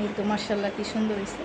এই তো মাশাআল্লাহ কি সুন্দর হয়েছে।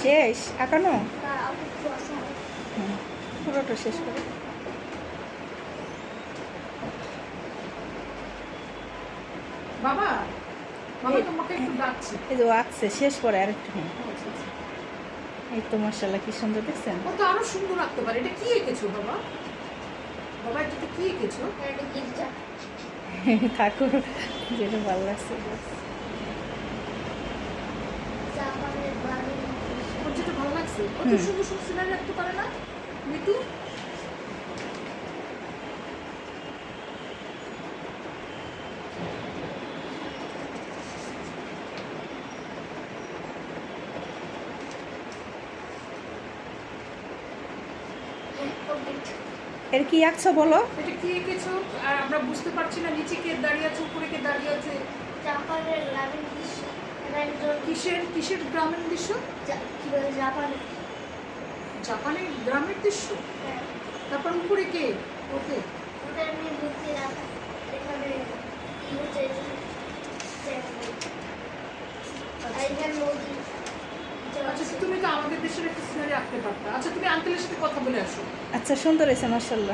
শেষ আঁকানো? পুরোটা শেষ করে বাবা বাবা তোমাকে একটু ডাকছি। এই যে আঁকছে শেষ করে আরেকটু। এই তো মাশাআল্লাহ কি সুন্দর দেখছেন। ও তো আরো সুন্দর আঁকতে পারে। এটা কি এঁকেছো বাবা? বাবা এটা কি এঁকেছো? ঠাকুর যেটা ভালো লাগছে। ওর যেটা ভালো লাগছে ও তো সুন্দর সুন্দর সিনারি আঁকতে পারে না মিতু? এর কি আঁকছো বলো? এটা কি এঁকেছো? আর আমরা বুঝতে পারছি না নিচে কে দাঁড়িয়ে আছে উপরে কে দাঁড়িয়ে আছে। জাপানের গ্রামীণ দৃশ্য। কিসের গ্রামের দৃশ্য? কি বলে জাপানের? জাপানের গ্রামের দৃশ্য। তারপর উপরে কে? ওকে ওটা এমনি বুঝতে রাখা। এখানে কি হচ্ছে? এইখানে নদী। আচ্ছা তুমি তো আমাদের দেশের একটা সিনারি আঁকতে পারতা। আচ্ছা তুমি আঙ্কেলের সাথে কথা বলে আসো। আচ্ছা সুন্দর হয়েছে মাশাআল্লাহ।